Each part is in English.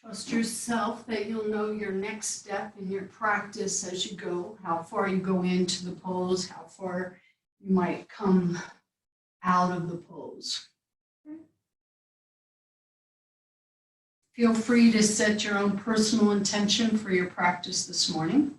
Trust yourself that you'll know your next step in your practice as you go, how far you go into the pose, how far you might come out of the pose. Feel free to set your own personal intention for your practice this morning.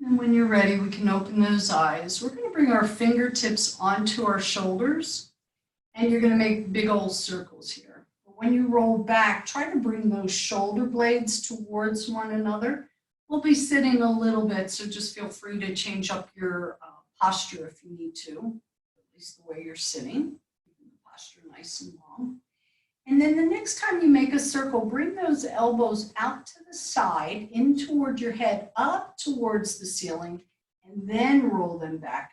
And when you're ready, we can open those eyes. We're going to bring our fingertips onto our shoulders, and you're going to make big old circles here. But when you roll back, try to bring those shoulder blades towards one another. We'll be sitting a little bit, so just feel free to change up your posture if you need to, at least the way you're sitting. Keeping the posture nice and long. And then the next time you make a circle, bring those elbows out to the side, in toward your head, up towards the ceiling, and then roll them back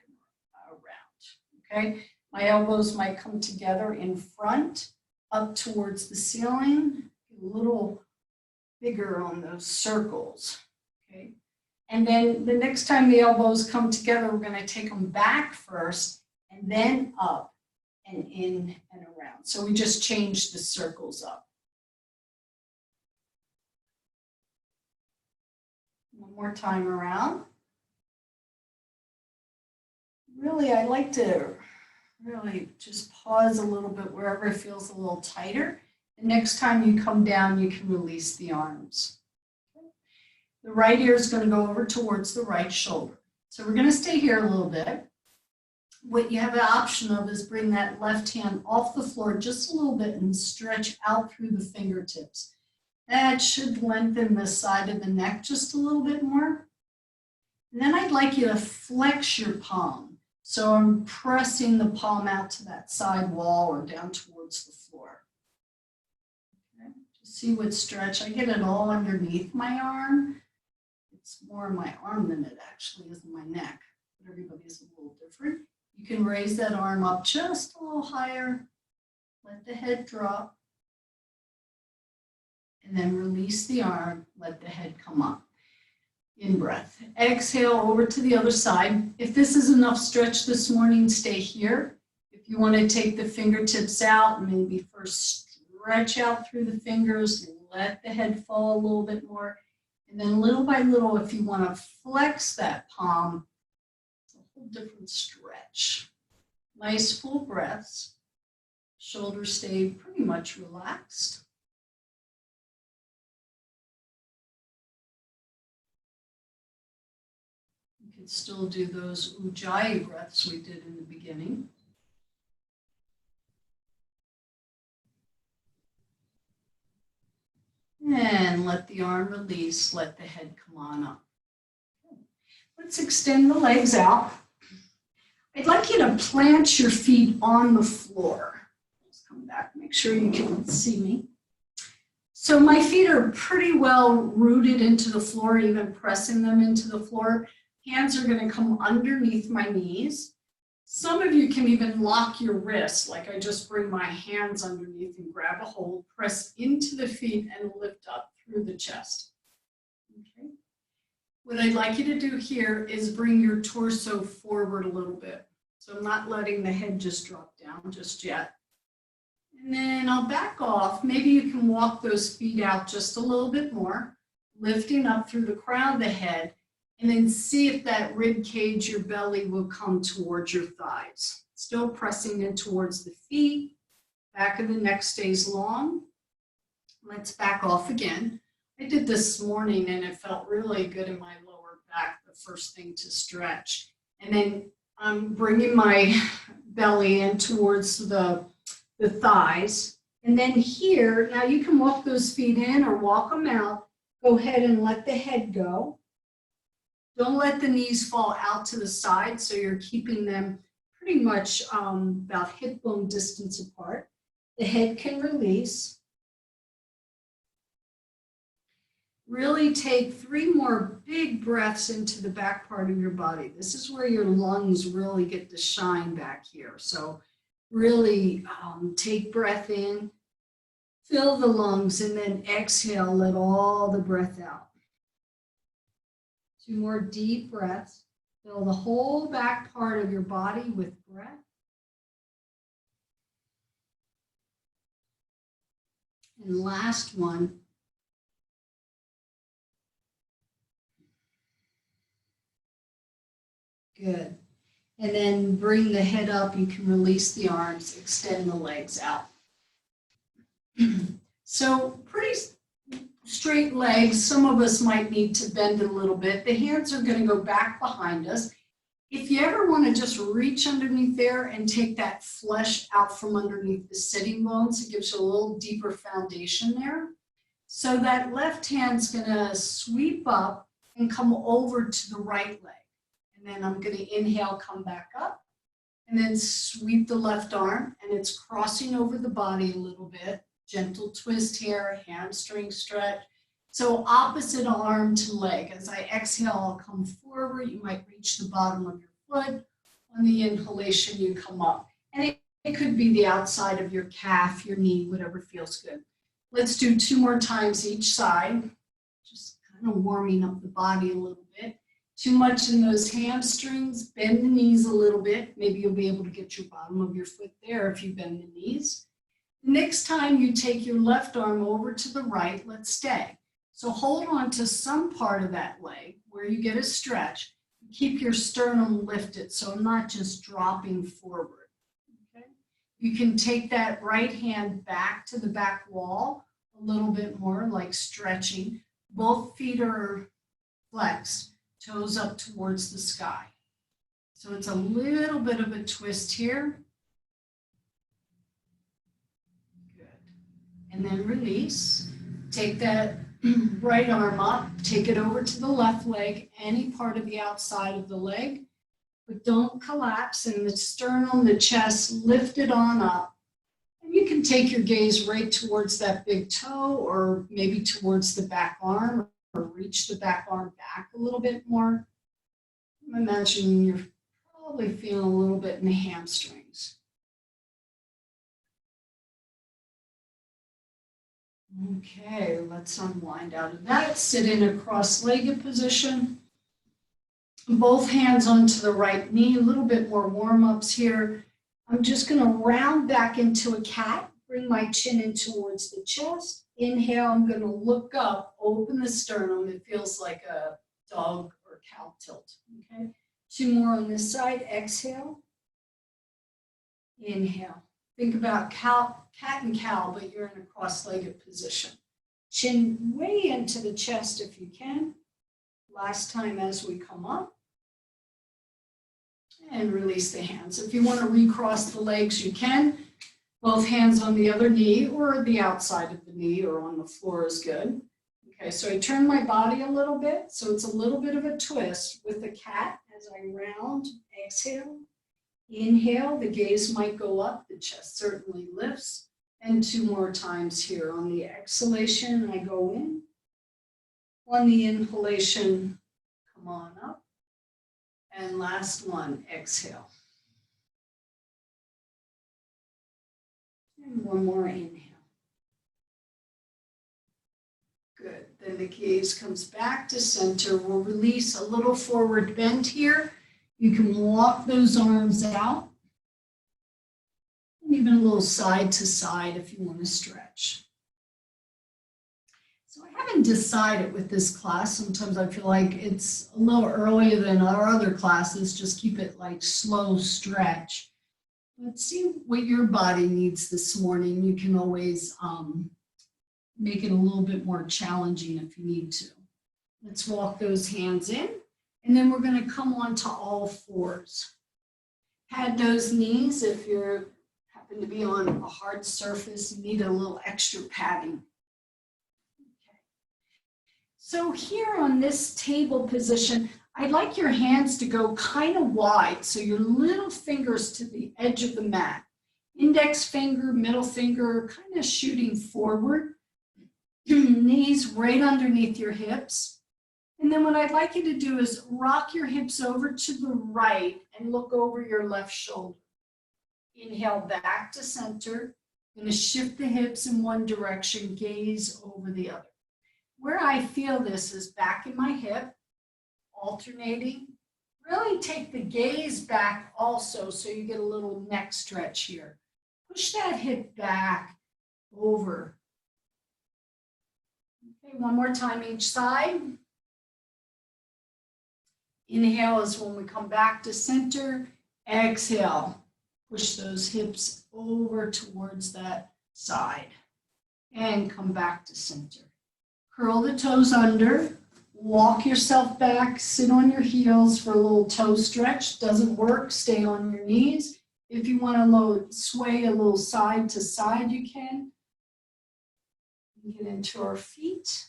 around, okay? My elbows might come together in front, up towards the ceiling, a little bigger on those circles, okay? And then the next time the elbows come together, we're gonna take them back first, and then up and in and around. So we just changed the circles up. One more time around. Really, I like to really just pause a little bit wherever it feels a little tighter. The next time you come down, you can release the arms. The right ear is going to go over towards the right shoulder. So we're going to stay here a little bit. What you have an option of is bring that left hand off the floor just a little bit and stretch out through the fingertips. That should lengthen the side of the neck just a little bit more. And then I'd like you to flex your palm. So I'm pressing the palm out to that side wall or down towards the floor. Okay. Just see what stretch. I get it all underneath my arm. It's more in my arm than it actually is in my neck. But everybody's a little different. You can raise that arm up just a little higher, let the head drop, and then release the arm, let the head come up. In breath. Exhale over to the other side. If this is enough stretch this morning, stay here. If you want to take the fingertips out, maybe first stretch out through the fingers, let the head fall a little bit more, and then little by little, if you want to flex that palm, different stretch. Nice full breaths. Shoulders stay pretty much relaxed. You can still do those Ujjayi breaths we did in the beginning. And let the arm release, let the head come on up. Let's extend the legs out. I'd like you to plant your feet on the floor. Let's come back, make sure you can see me. So my feet are pretty well rooted into the floor, even pressing them into the floor. Hands are going to come underneath my knees. Some of you can even lock your wrists, like I just bring my hands underneath and grab a hold, press into the feet and lift up through the chest. Okay. What I'd like you to do here is bring your torso forward a little bit. So I'm not letting the head just drop down just yet. And then I'll back off. Maybe you can walk those feet out just a little bit more, lifting up through the crown of the head, and then see if that rib cage, your belly, will come towards your thighs. Still pressing in towards the feet. Back of the neck stays long. Let's back off again. I did this morning and it felt really good in my lower back, the first thing to stretch. And then I'm bringing my belly in towards the thighs. And then here, now you can walk those feet in or walk them out. Go ahead and let the head go. Don't let the knees fall out to the side, so you're keeping them pretty much about hip bone distance apart. The head can release. Really take 3 more big breaths into the back part of your body. This is where your lungs really get to shine back here. So really take breath in, fill the lungs, and then exhale, let all the breath out. 2 more deep breaths. Fill the whole back part of your body with breath. And last one. Good. And then bring the head up. You can release the arms, extend the legs out. So pretty straight legs. Some of us might need to bend a little bit. The hands are going to go back behind us. If you ever want to just reach underneath there and take that flesh out from underneath the sitting bones, it gives you a little deeper foundation there. So that left hand's going to sweep up and come over to the right leg. And then I'm going to inhale, come back up, and then sweep the left arm, and it's crossing over the body a little bit. Gentle twist here, hamstring stretch. So opposite arm to leg. As I exhale, I'll come forward. You might reach the bottom of your foot. On the inhalation, you come up. And it could be the outside of your calf, your knee, whatever feels good. Let's do 2 more times each side. Just kind of warming up the body a little bit. Too much in those hamstrings. Bend the knees a little bit. Maybe you'll be able to get your bottom of your foot there if you bend the knees. Next time you take your left arm over to the right, let's stay. So hold on to some part of that leg where you get a stretch. Keep your sternum lifted, so I'm not just dropping forward. Okay? You can take that right hand back to the back wall a little bit more, like stretching. Both feet are flexed, toes up towards the sky. So it's a little bit of a twist here. And then release. Take that right arm up, take it over to the left leg, any part of the outside of the leg, but don't collapse. And the sternum, the chest, lift it on up. And you can take your gaze right towards that big toe, or maybe towards the back arm, or reach the back arm back a little bit more. I'm imagining you're probably feeling a little bit in the hamstrings. Okay, let's unwind out of that. Sit in a cross-legged position. Both hands onto the right knee, a little bit more warm-ups here. I'm just going to round back into a cat, bring my chin in towards the chest. Inhale, I'm going to look up, open the sternum. It feels like a dog or cow tilt. Okay, 2 more on this side. Exhale. Inhale. Think about cat and cow, but you're in a cross-legged position. Chin way into the chest if you can. Last time as we come up. And release the hands. If you want to recross the legs, you can. Both hands on the other knee or the outside of the knee or on the floor is good. Okay, so I turn my body a little bit. So it's a little bit of a twist with the cat as I round, exhale. Inhale, the gaze might go up, the chest certainly lifts. And 2 more times here. On the exhalation, I go in. On the inhalation, come on up. And last one, exhale. And 1 more inhale. Good. Then the gaze comes back to center. We'll release a little forward bend here. You can walk those arms out, and even a little side to side if you want to stretch. So I haven't decided with this class. Sometimes I feel like it's a little earlier than our other classes. Just keep it like slow stretch. Let's see what your body needs this morning. You can always make it a little bit more challenging if you need to. Let's walk those hands in. And then we're going to come on to all fours. Pad those knees. If you happen to be on a hard surface, you need a little extra padding. Okay. So here on this table position, I'd like your hands to go kind of wide, so your little fingers to the edge of the mat. Index finger, middle finger, kind of shooting forward. Knees right underneath your hips. And then what I'd like you to do is rock your hips over to the right and look over your left shoulder. Inhale back to center. I'm going to shift the hips in one direction, gaze over the other. Where I feel this is back in my hip, alternating Really take the gaze back also so you get a little neck stretch here. Push that hip back over. Okay, one more time each side. Inhale is when we come back to center. Exhale. Push those hips over towards that side. And come back to center. Curl the toes under. Walk yourself back. Sit on your heels for a little toe stretch. Doesn't work, stay on your knees. If you want to sway a little side to side, you can. Get into our feet.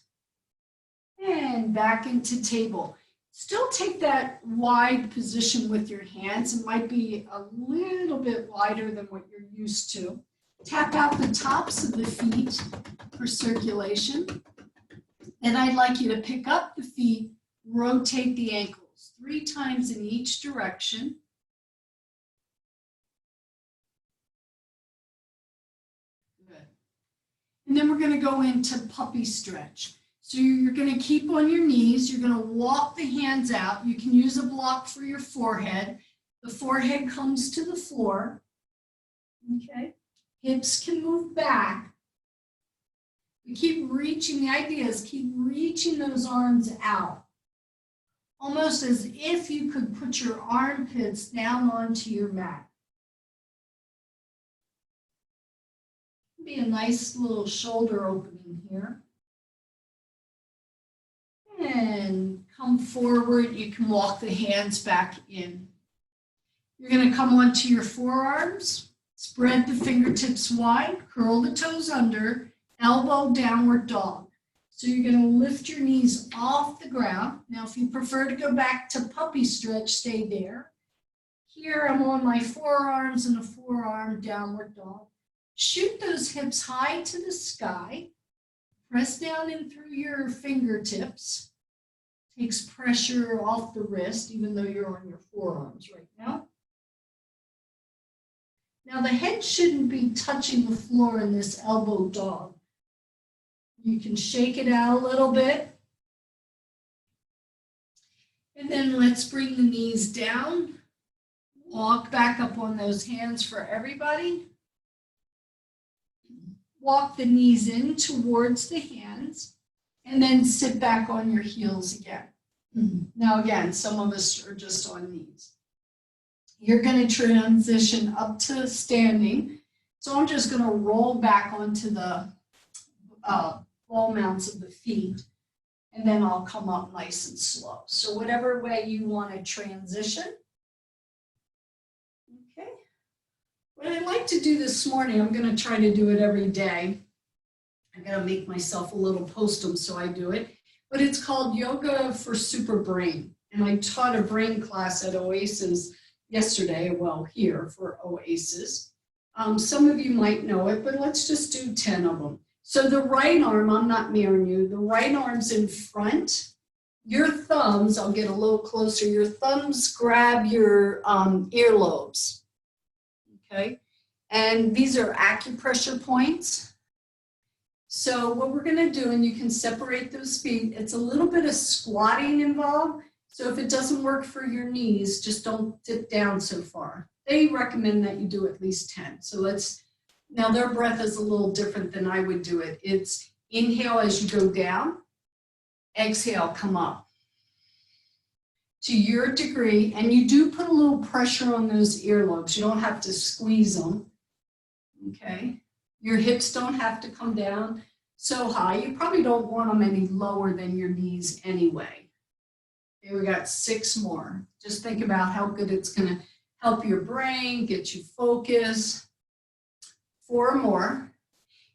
And back into table. Still take that wide position with your hands. It might be a little bit wider than what you're used to. Tap out the tops of the feet for circulation. And I'd like you to pick up the feet, rotate the ankles 3 times in each direction. Good. And then we're going to go into puppy stretch. So you're going to keep on your knees. You're going to walk the hands out. You can use a block for your forehead. The forehead comes to the floor. Okay. Hips can move back. You keep reaching, the idea is keep reaching those arms out. Almost as if you could put your armpits down onto your mat. Be a nice little shoulder opening here. And come forward. You can walk the hands back in. You're going to come onto your forearms. Spread the fingertips wide. Curl the toes under. Elbow downward dog. So you're going to lift your knees off the ground. Now, if you prefer to go back to puppy stretch, stay there. Here, I'm on my forearms and a forearm downward dog. Shoot those hips high to the sky. Press down in through your fingertips. Takes pressure off the wrist, even though you're on your forearms right now. Now the head shouldn't be touching the floor in this elbow dog. You can shake it out a little bit. And then let's bring the knees down. Walk back up on those hands for everybody. Walk the knees in towards the hands. And then sit back on your heels again. Now again, some of us are just on knees. You're going to transition up to standing. So I'm just going to roll back onto the ball mounts of the feet. And then I'll come up nice and slow. So whatever way you want to transition. Okay. What I'd like to do this morning, I'm going to try to do it every day. I gotta make myself a little post-it so I do it, but it's called Yoga for Super Brain. And I taught a brain class at Oasis yesterday, well, here for Oasis. Some of you might know it, but let's just do 10 of them. So the right arm, I'm not mirroring you, the right arm's in front. Your thumbs, I'll get a little closer, your thumbs grab your earlobes, okay? And these are acupressure points. So what we're going to do, and you can separate those feet, it's a little bit of squatting involved. So if it doesn't work for your knees, just don't dip down so far. They recommend that you do at least 10. So now their breath is a little different than I would do it. It's inhale as you go down, exhale, come up. To your degree, and you do put a little pressure on those earlobes. You don't have to squeeze them, okay? Your hips don't have to come down so high. You probably don't want them any lower than your knees anyway. Okay, we got 6 more. Just think about how good it's going to help your brain, get you focused. 4 more.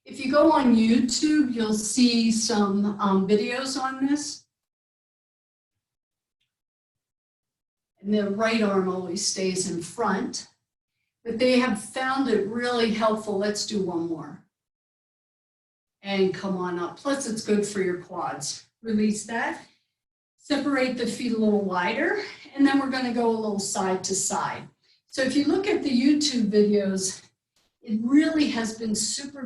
If you go on YouTube, you'll see some videos on this. And the right arm always stays in front. But they have found it really helpful. Let's do 1 more. And come on up. Plus, it's good for your quads. Release that. Separate the feet a little wider. And then we're going to go a little side to side. So if you look at the YouTube videos, it really has been super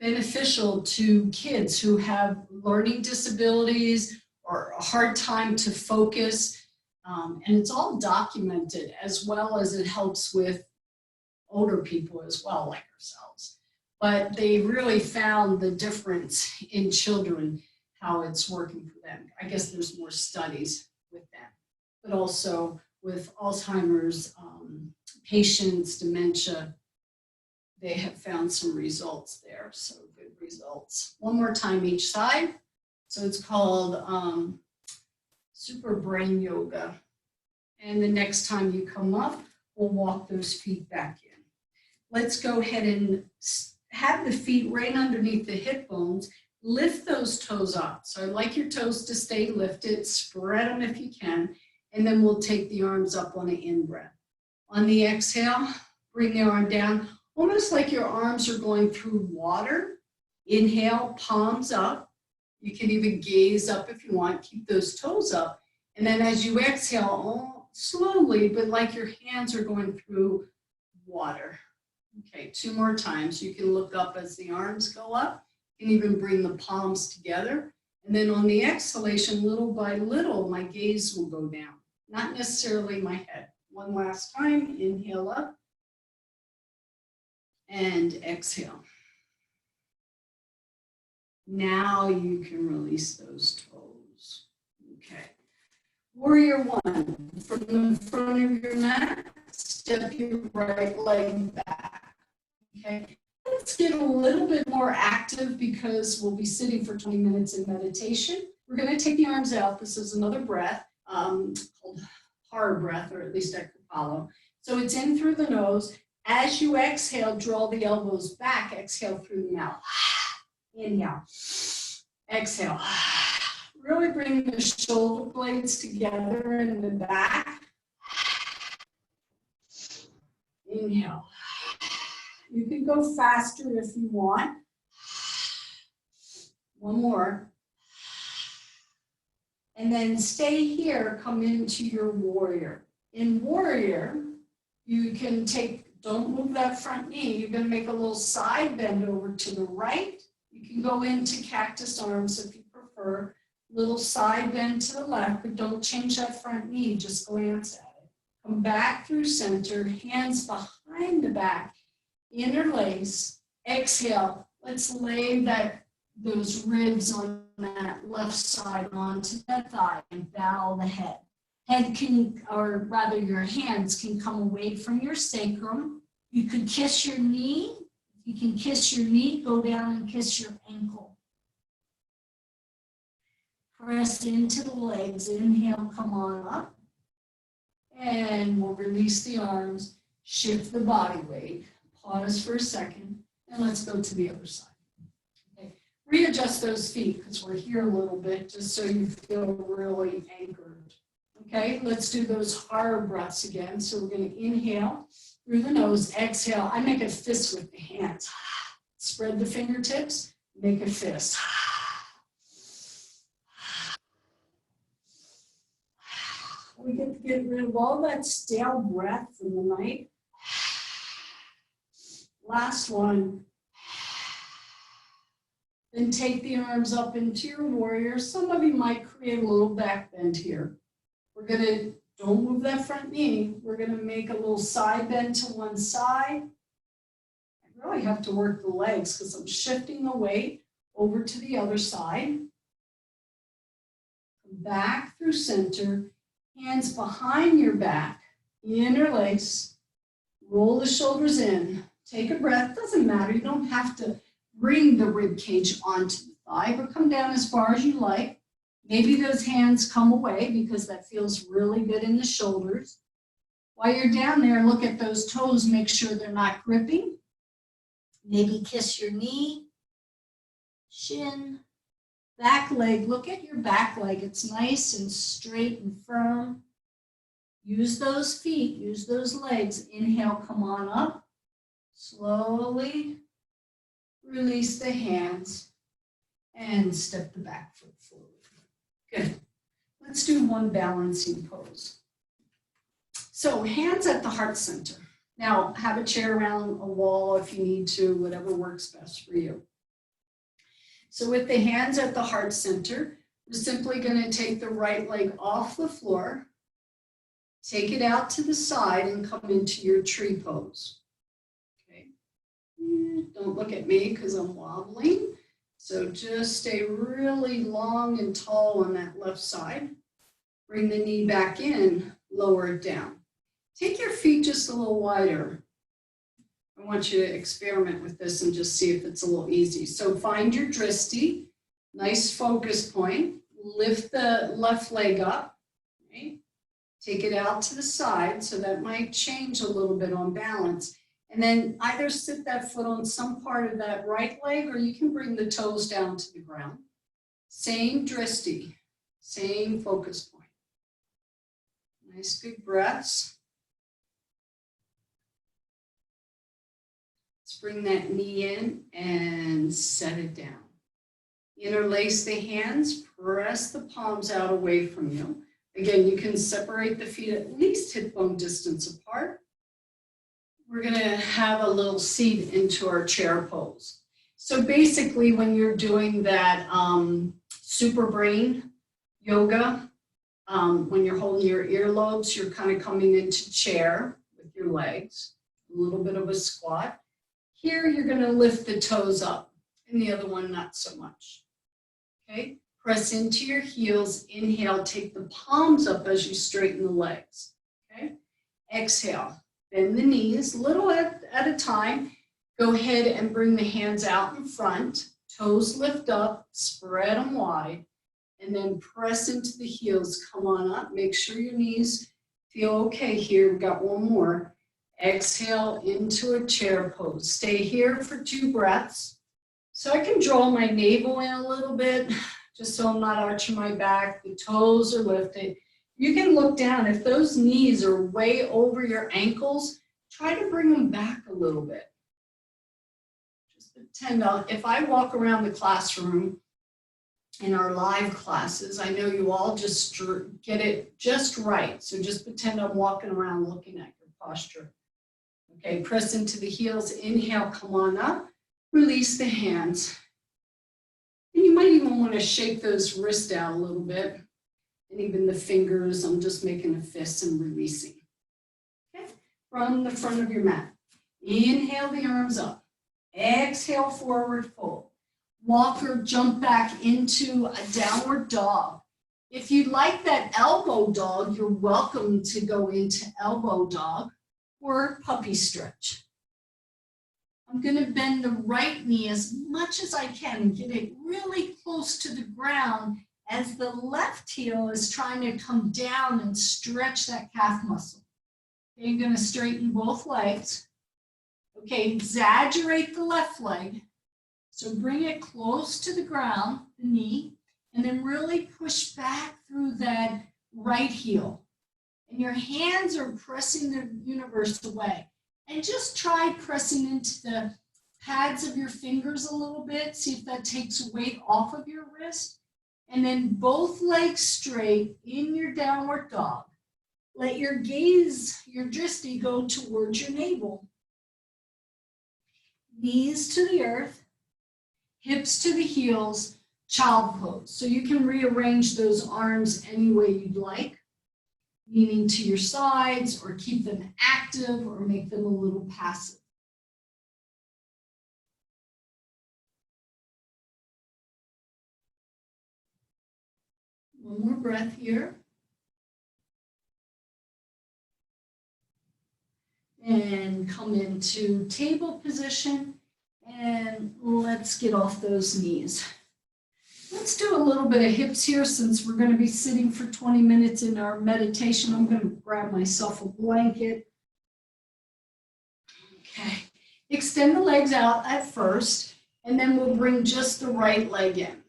beneficial to kids who have learning disabilities or a hard time to focus. And it's all documented, as well as it helps with older people as well, like ourselves. But they really found the difference in children, how it's working for them. I guess there's more studies with them, but also with Alzheimer's patients, dementia, they have found some results there, so good results. One more time each side. So it's called Super Brain Yoga. And the next time you come up, we'll walk those feet back in. Let's go ahead and have the feet right underneath the hip bones. Lift those toes up. So I'd like your toes to stay lifted. Spread them if you can. And then we'll take the arms up on the in-breath. On the exhale, bring the arm down, almost like your arms are going through water. Inhale, palms up. You can even gaze up if you want. Keep those toes up. And then as you exhale, slowly, but like your hands are going through water. Okay, 2 more times. You can look up as the arms go up. You can even bring the palms together. And then on the exhalation, little by little, my gaze will go down. Not necessarily my head. One last time, inhale up and exhale. Now you can release those toes. Okay. Warrior 1, from the front of your mat, step your right leg back. Okay. Let's get a little bit more active because we'll be sitting for 20 minutes in meditation. We're going to take the arms out. This is another breath called horror breath, or at least I could follow. So it's in through the nose. As you exhale, draw the elbows back. Exhale through the mouth. Inhale. Exhale. Really bring the shoulder blades together in the back. Inhale. You can go faster if you want. One more. And then stay here, come into your warrior. In warrior, you can take, don't move that front knee. You're going to make a little side bend over to the right. You can go into cactus arms if you prefer. Little side bend to the left, but don't change that front knee. Just glance at it. Come back through center, hands behind the back. Interlace, exhale. Let's lay those ribs on that left side onto that thigh and bow the head. Head can, or rather your hands can come away from your sacrum. You could kiss your knee. If you can kiss your knee, go down and kiss your ankle. Press into the legs. Inhale, come on up. And we'll release the arms, shift the body weight. Pause for a second, and let's go to the other side. Okay. Readjust those feet because we're here a little bit, just so you feel really anchored. Okay, let's do those horror breaths again. So we're going to inhale through the nose, exhale. I make a fist with the hands. Spread the fingertips, make a fist. We get to get rid of all that stale breath from the night. Last one. Then take the arms up into your warrior. Some of you might create a little back bend here. We're going to, don't move that front knee. We're going to make a little side bend to one side. I really have to work the legs because I'm shifting the weight over to the other side. Come back through center. Hands behind your back. Interlace. Roll the shoulders in. Take a breath, doesn't matter. You don't have to bring the rib cage onto the thigh, but come down as far as you like. Maybe those hands come away because that feels really good in the shoulders. While you're down there, look at those toes, make sure they're not gripping. Maybe kiss your knee, shin, back leg. Look at your back leg. It's nice and straight and firm. Use those feet, use those legs. Inhale, come on up. Slowly release the hands and step the back foot forward. Good. Let's do one balancing pose. So hands at the heart center. Now have a chair around a wall if you need to, whatever works best for you. So with the hands at the heart center, we're simply going to take the right leg off the floor. Take it out to the side and come into your tree pose. Okay. Don't look at me because I'm wobbling. So just stay really long and tall on that left side. Bring the knee back in, lower it down. Take your feet just a little wider. I want you to experiment with this and just see if it's a little easy. So find your drishti, nice focus point. Lift the left leg up. Okay. Take it out to the side, so that might change a little bit on balance. And then either sit that foot on some part of that right leg, or you can bring the toes down to the ground. Same drishti, same focus point. Nice big breaths. Let's bring that knee in and set it down. Interlace the hands, press the palms out away from you. Again, you can separate the feet at least hip bone distance apart. We're going to have a little seat into our chair pose. So basically, when you're doing that super brain yoga, when you're holding your earlobes, you're kind of coming into chair with your legs, a little bit of a squat. Here, you're going to lift the toes up, and the other one, not so much. Okay, press into your heels. Inhale, take the palms up as you straighten the legs. Okay, exhale. Bend the knees, little at a time. Go ahead and bring the hands out in front. Toes lift up, spread them wide, and then press into the heels. Come on up. Make sure your knees feel okay here. We've got one more. Exhale into a chair pose. Stay here for 2 breaths. So I can draw my navel in a little bit, just so I'm not arching my back. The toes are lifted. You can look down. If those knees are way over your ankles, try to bring them back a little bit. Just pretend if I walk around the classroom in our live classes, I know you all just get it just right. So just pretend I'm walking around looking at your posture. Okay, press into the heels. Inhale, come on up. Release the hands. And you might even want to shake those wrists out a little bit. And even the fingers, I'm just making a fist and releasing. Okay, from the front of your mat. Inhale the arms up. Exhale, forward fold. Walk or jump back into a downward dog. If you like that elbow dog, you're welcome to go into elbow dog or puppy stretch. I'm going to bend the right knee as much as I can and get it really close to the ground as the left heel is trying to come down and stretch that calf muscle. Okay, you're going to straighten both legs. Okay, exaggerate the left leg. So bring it close to the ground, the knee, and then really push back through that right heel. And your hands are pressing the universe away. And just try pressing into the pads of your fingers a little bit. See if that takes weight off of your wrist. And then both legs straight in your downward dog. Let your gaze, your drishti, go towards your navel. Knees to the earth, hips to the heels, child pose. So you can rearrange those arms any way you'd like, leaning to your sides or keep them active or make them a little passive. One more breath here. And come into table position, and let's get off those knees. Let's do a little bit of hips here since we're going to be sitting for 20 minutes in our meditation. I'm going to grab myself a blanket. Okay, extend the legs out at first, and then we'll bring just the right leg in.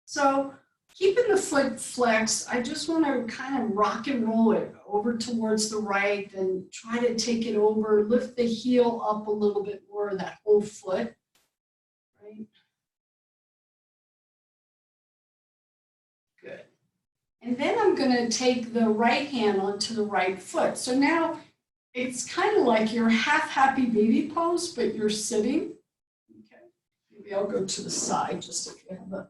So keeping the foot flexed, I just want to kind of rock and roll it over towards the right and try to take it over, lift the heel up a little bit more, that whole foot, right? Good. And then I'm going to take the right hand onto the right foot. So now it's kind of like your half happy baby pose, but you're sitting. Okay. Maybe I'll go to the side just if you have a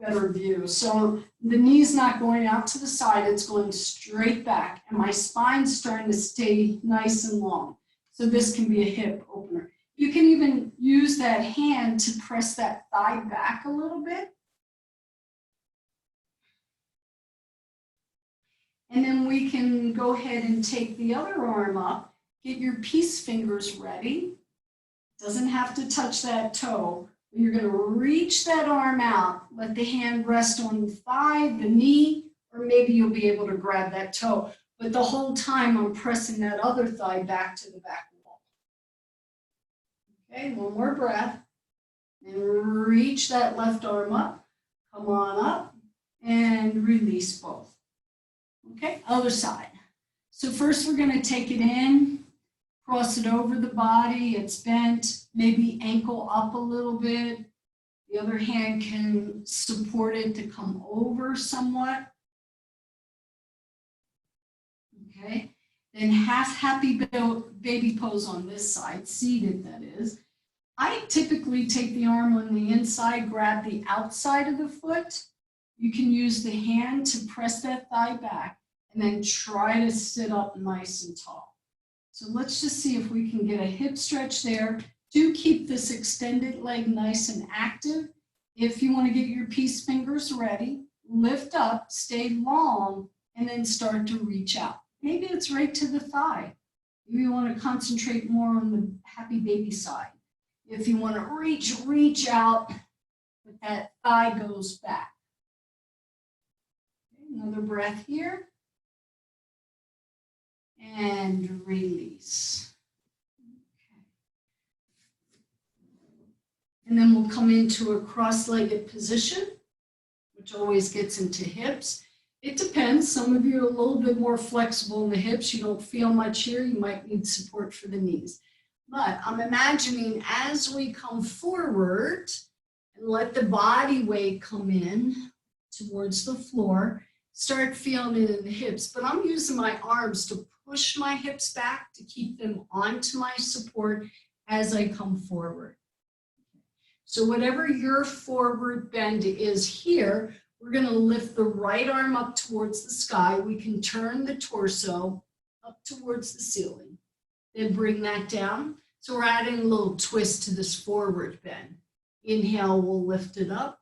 better view. So the knee's not going out to the side, it's going straight back, and my spine's starting to stay nice and long. So this can be a hip opener. You can even use that hand to press that thigh back a little bit. And then we can go ahead and take the other arm up, get your peace fingers ready. Doesn't have to touch that toe. You're going to reach that arm out, let the hand rest on the thigh, the knee, or maybe you'll be able to grab that toe. But the whole time I'm pressing that other thigh back to the back wall. Okay, one more breath. And reach that left arm up. Come on up and release both. Okay, other side. So first we're going to take it in. Cross it over the body, it's bent, maybe ankle up a little bit. The other hand can support it to come over somewhat. Okay, then half happy baby pose on this side, seated that is. I typically take the arm on the inside, grab the outside of the foot. You can use the hand to press that thigh back and then try to sit up nice and tall. So let's just see if we can get a hip stretch there. Do keep this extended leg nice and active. If you want to get your peace fingers ready, lift up, stay long, and then start to reach out. Maybe it's right to the thigh. Maybe you want to concentrate more on the happy baby side. If you want to reach out, but that thigh goes back. Okay, another breath here. And release. Okay. And then we'll come into a cross-legged position, which always gets into hips. It depends. Some of you are a little bit more flexible in the hips. You don't feel much here. You might need support for the knees. But I'm imagining as we come forward and let the body weight come in towards the floor, start feeling it in the hips. But I'm using my arms to push my hips back to keep them onto my support as I come forward. So whatever your forward bend is here, we're going to lift the right arm up towards the sky. We can turn the torso up towards the ceiling. Then bring that down. So we're adding a little twist to this forward bend. Inhale, we'll lift it up.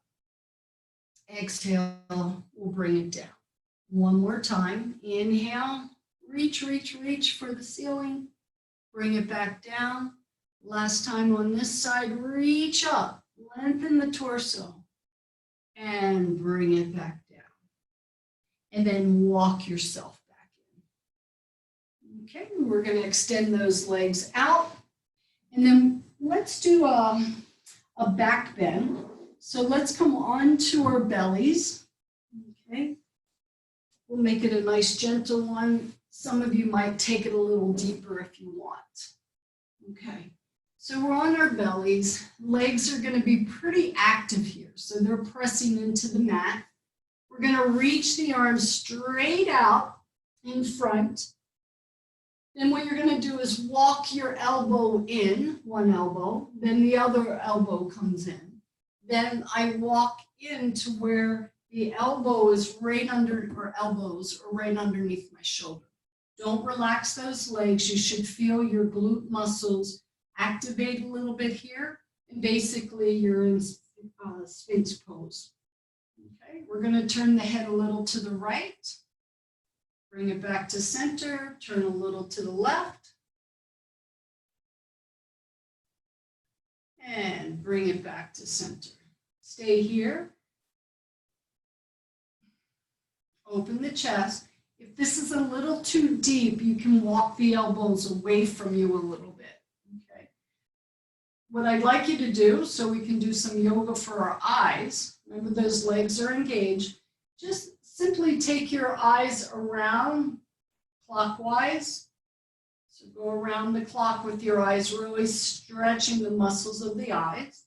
Exhale, we'll bring it down. One more time. Inhale. Reach, reach, reach for the ceiling. Bring it back down. Last time on this side, reach up. Lengthen the torso. And bring it back down. And then walk yourself back in. Okay, we're going to extend those legs out. And then let's do a back bend. So let's come onto our bellies. Okay. We'll make it a nice gentle one. Some of you might take it a little deeper if you want. Okay, so we're on our bellies. Legs are going to be pretty active here, so they're pressing into the mat. We're going to reach the arms straight out in front. Then what you're going to do is walk your elbow in, one elbow, then the other elbow comes in. Then I walk into where the elbow is right under, or elbows are right underneath my shoulder. Don't relax those legs. You should feel your glute muscles activate a little bit here. And basically you're in Sphinx pose. Okay, we're going to turn the head a little to the right. Bring it back to center. Turn a little to the left. And bring it back to center. Stay here. Open the chest. If this is a little too deep, you can walk the elbows away from you a little bit. Okay. What I'd like you to do, so we can do some yoga for our eyes, remember those legs are engaged, just simply take your eyes around clockwise. So go around the clock with your eyes, really stretching the muscles of the eyes.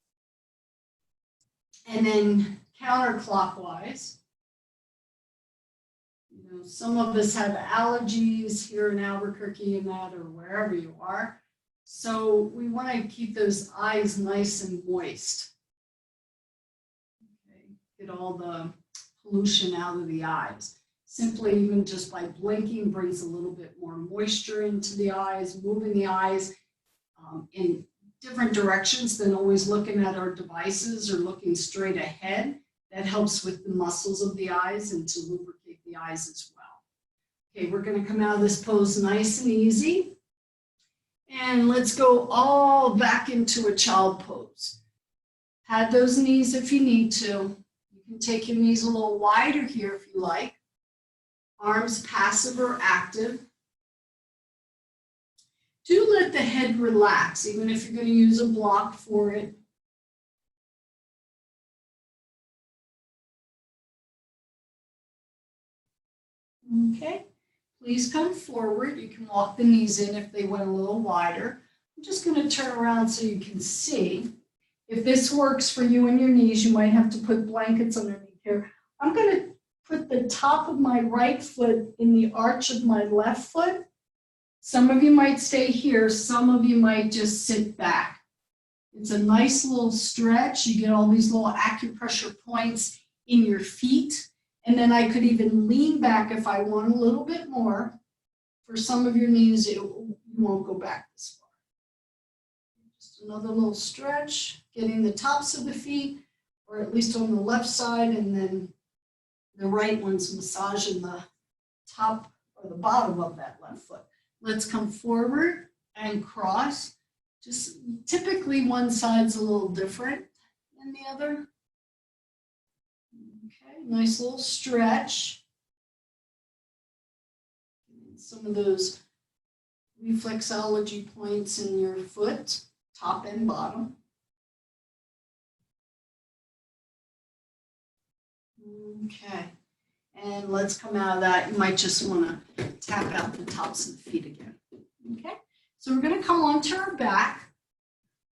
And then counterclockwise. You know, some of us have allergies here in Albuquerque and that, or wherever you are. So we want to keep those eyes nice and moist. Okay. get all the pollution out of the eyes. Simply even just by blinking brings a little bit more moisture into the eyes, moving the eyes in different directions than always looking at our devices or looking straight ahead. That helps with the muscles of the eyes and to lubricate the eyes as well. Okay, we're going to come out of this pose nice and easy. And let's go all back into a child pose. Pad those knees if you need to. You can take your knees a little wider here if you like. Arms passive or active. Do let the head relax, even if you're going to use a block for it. Okay, please come forward. You can walk the knees in if they went a little wider. I'm just going to turn around so you can see. If this works for you and your knees, you might have to put blankets underneath here. I'm going to put the top of my right foot in the arch of my left foot. Some of you might stay here. Some of you might just sit back. It's a nice little stretch. You get all these little acupressure points in your feet. And then I could even lean back if I want a little bit more. For some of your knees, you won't go back this far. Just another little stretch, getting the tops of the feet, or at least on the left side, and then the right one's massaging the top or the bottom of that left foot. Let's come forward and cross. Just typically one side's a little different than the other. Okay, nice little stretch. Some of those reflexology points in your foot, top and bottom. Okay, and let's come out of that. You might just want to tap out the tops of the feet again. Okay, so we're going to come onto our back.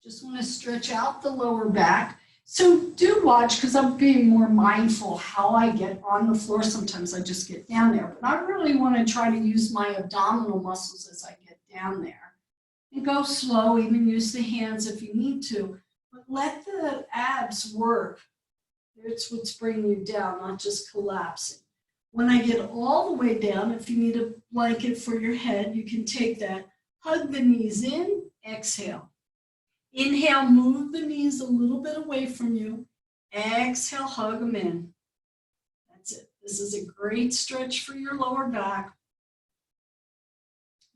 Just want to stretch out the lower back. So do watch, because I'm being more mindful how I get on the floor. Sometimes I just get down there, but I really want to try to use my abdominal muscles as I get down there. And go slow, even use the hands if you need to, but let the abs work. It's what's bringing you down, not just collapsing. When I get all the way down, if you need a blanket for your head, you can take that, hug the knees in, exhale. Inhale, move the knees a little bit away from you. Exhale, hug them in. That's it. This is a great stretch for your lower back.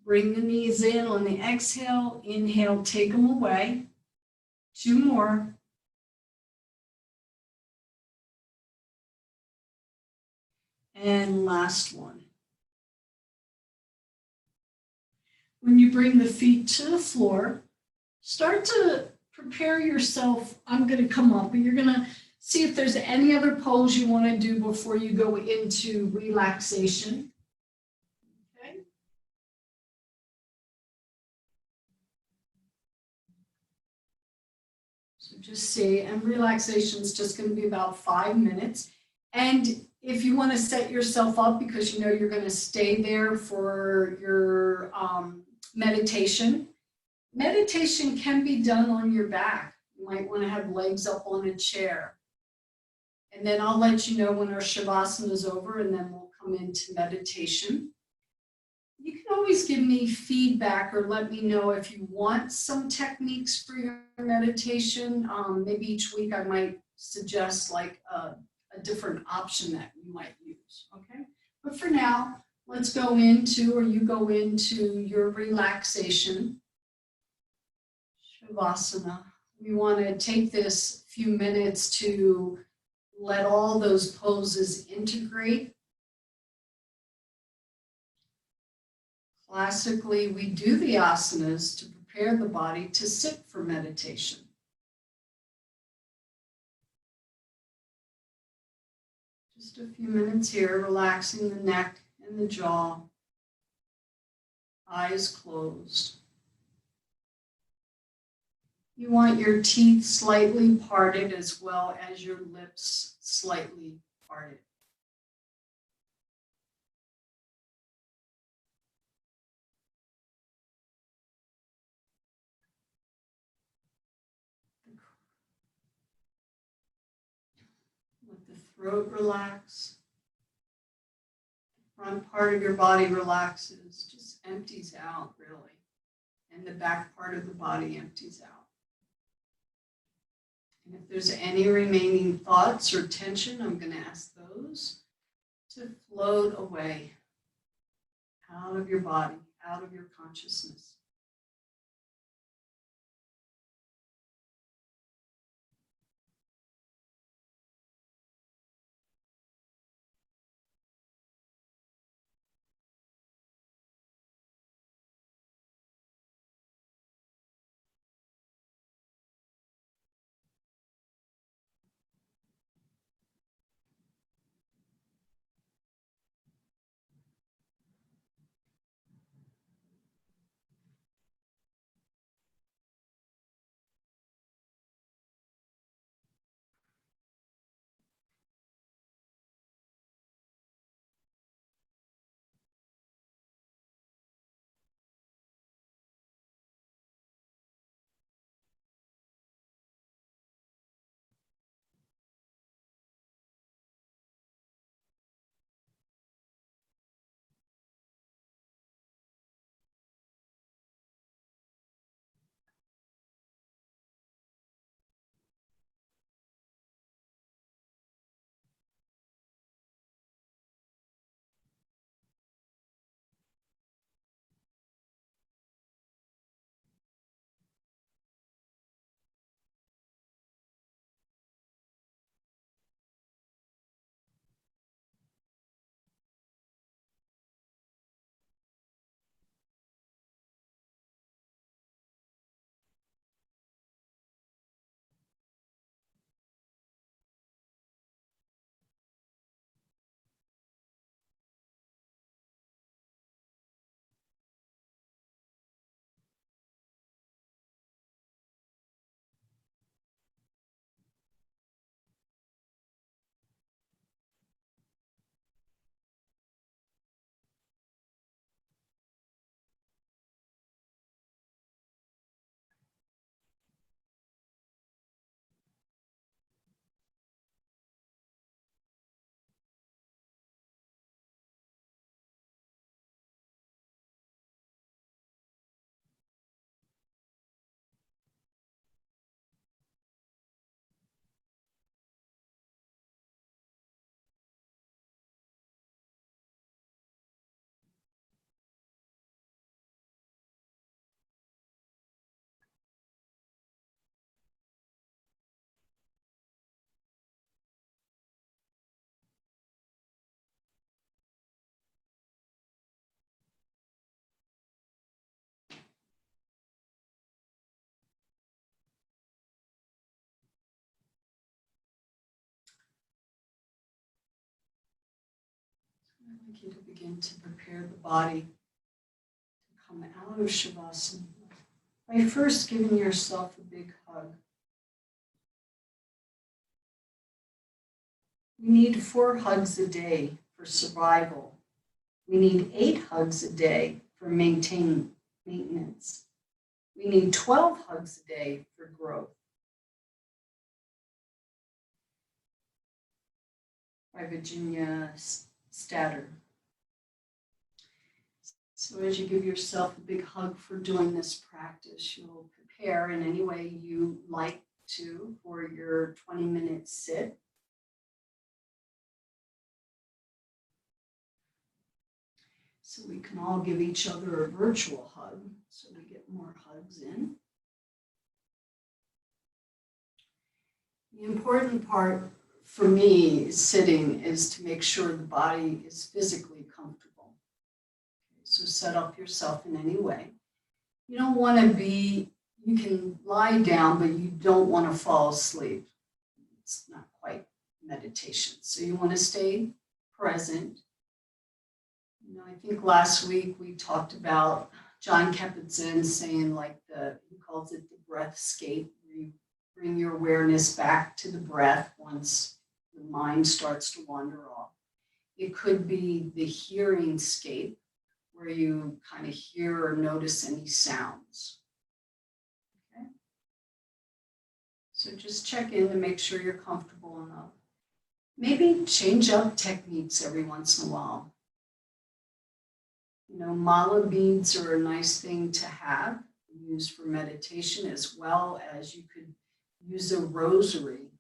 Bring the knees in on the exhale. Inhale, take them away. 2 more. And last one. When you bring the feet to the floor, start to prepare yourself. I'm going to come up, but you're going to see if there's any other pose you want to do before you go into relaxation. Okay. So just see, and relaxation is just going to be about 5 minutes. And if you want to set yourself up because you know you're going to stay there for your meditation, meditation can be done on your back. You might want to have legs up on a chair. And then I'll let you know when our Shavasana is over, and then we'll come into meditation. You can always give me feedback or let me know if you want some techniques for your meditation. Maybe each week I might suggest like a different option that you might use, okay? But for now, let's go into, or you go into your relaxation. Shavasana. We want to take this few minutes to let all those poses integrate. Classically, we do the asanas to prepare the body to sit for meditation. Just a few minutes here, relaxing the neck and the jaw, eyes closed. You want your teeth slightly parted as well as your lips slightly parted. Let Let the throat relax. The front part of your body relaxes, just empties out really. And the back part of the body empties out. And if there's any remaining thoughts or tension, I'm going to ask those to float away out of your body, out of your consciousness. I'd like you to begin to prepare the body to come out of Shavasana by first giving yourself a big hug. We need 4 hugs a day for survival. We need 8 hugs a day for maintenance. We need 12 hugs a day for growth. By Virginia Statter. So as you give yourself a big hug for doing this practice, you'll prepare in any way you like to for your 20-minute sit. So we can all give each other a virtual hug so we get more hugs in. The important part for me sitting is to make sure the body is physically comfortable. So set up yourself in any way. You don't want to be, you can lie down, but you don't want to fall asleep. It's not quite meditation. So you want to stay present. You know, I think last week we talked about John Kabat-Zinn saying he calls it the breathscape, where you bring your awareness back to the breath once the mind starts to wander off. It could be the hearing scape, where you kind of hear or notice any sounds. Okay? So just check in to make sure you're comfortable enough. Maybe change up techniques every once in a while. You know, mala beads are a nice thing to have, used for meditation, as well as you could use a rosary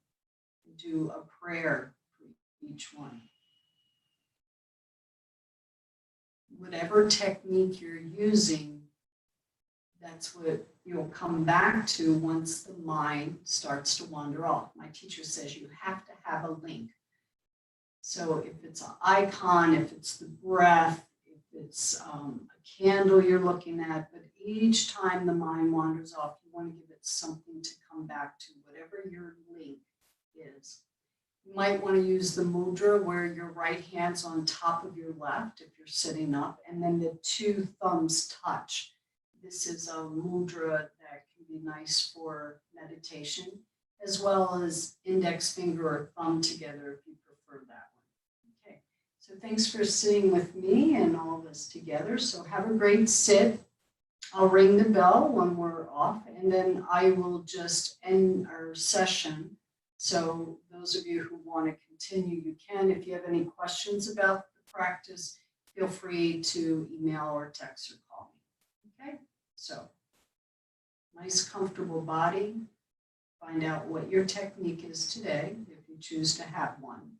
and do a prayer for each one. Whatever technique you're using, that's what you'll come back to once the mind starts to wander off. My teacher says you have to have a link. So if it's an icon, if it's the breath, if it's a candle you're looking at, but each time the mind wanders off, you want to give it something to come back to, whatever your link is. You might want to use the mudra where your right hand's on top of your left if you're sitting up, and then the two thumbs touch. This is a mudra that can be nice for meditation, as well as index finger or thumb together if you prefer that one. Okay, so thanks for sitting with me and all of us together. So have a great sit. I'll ring the bell when we're off, and then I will just end our session. So those of you who want to continue, you can. If you have any questions about the practice, feel free to email or text or call me. Okay, so nice comfortable body. Find out what your technique is today, if you choose to have one.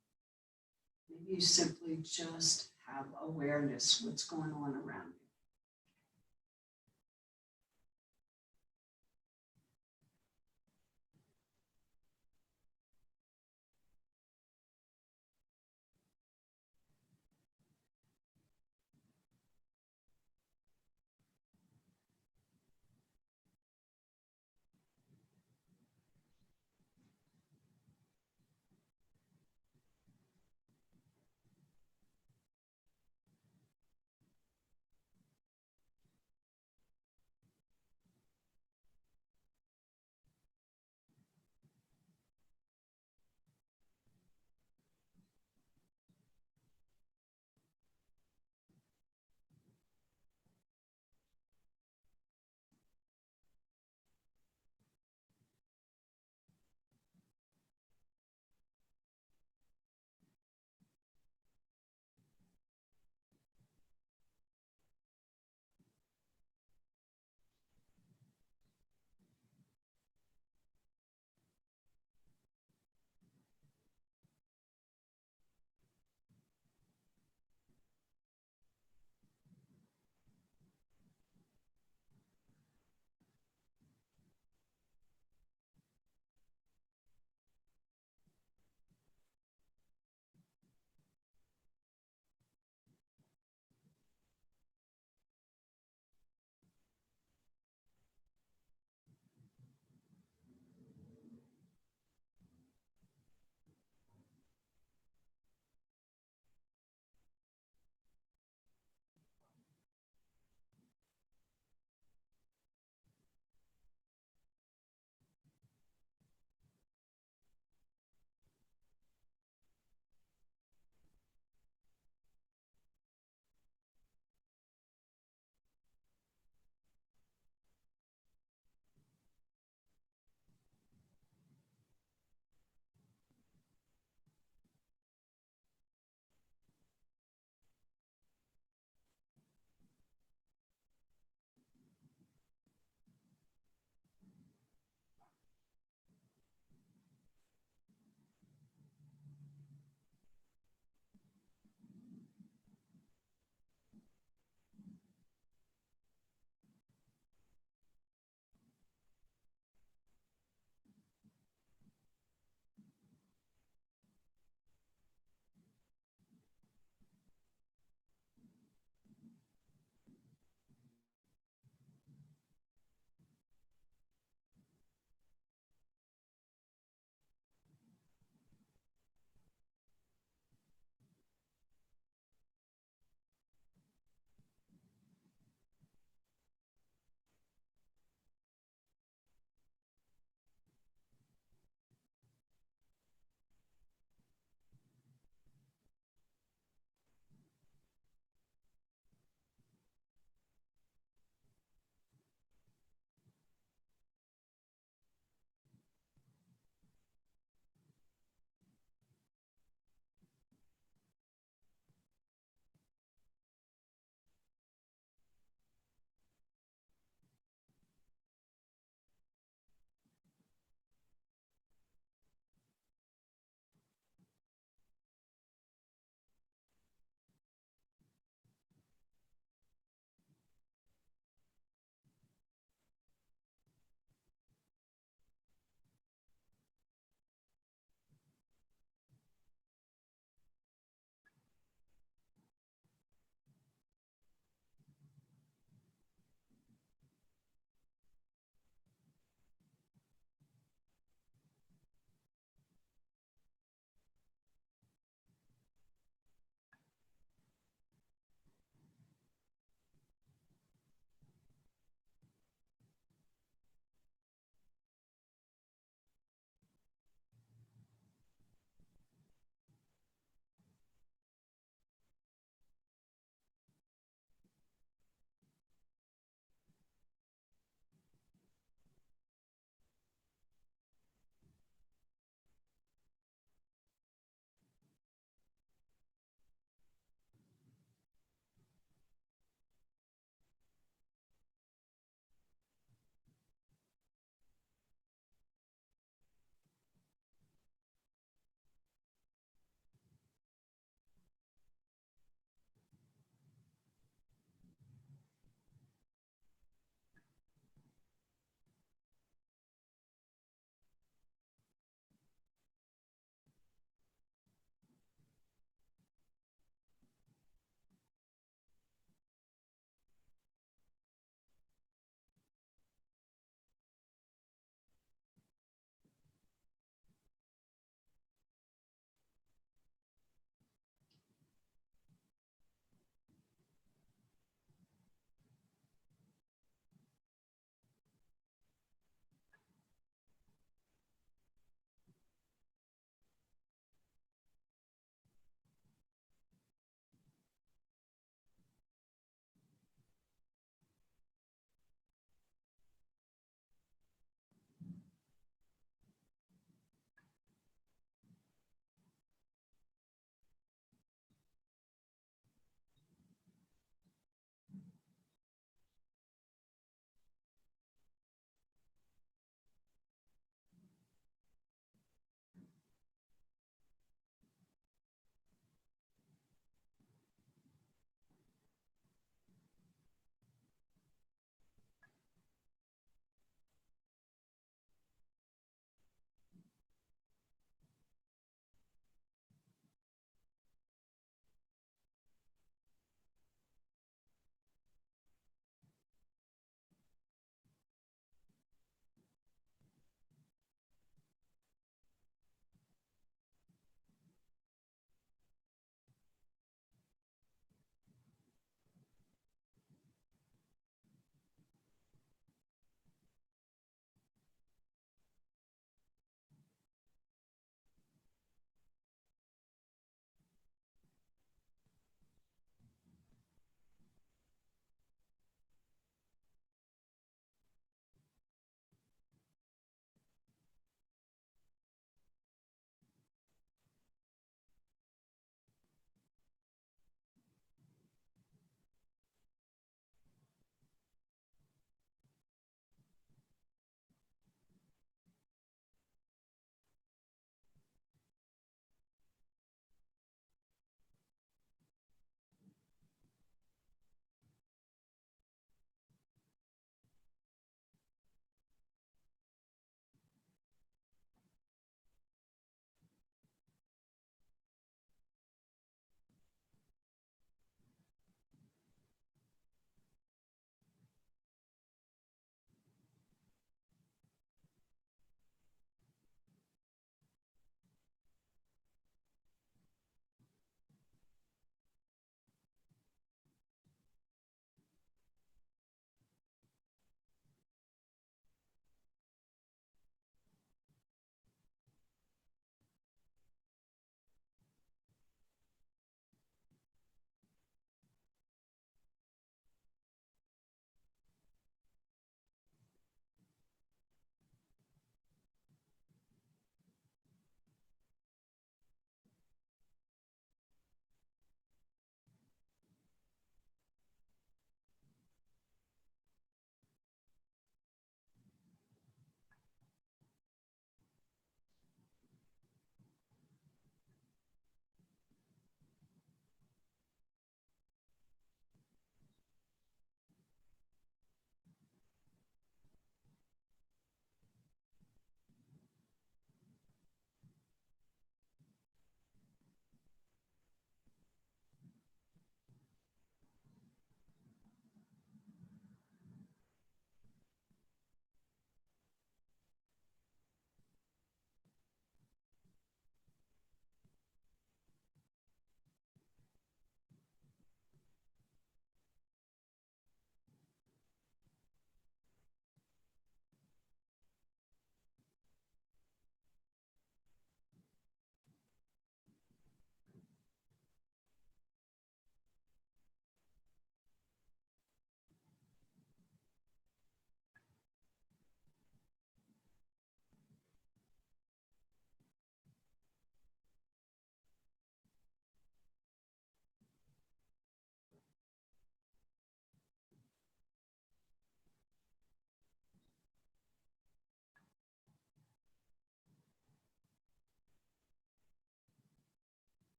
Maybe you simply just have awareness what's going on around you.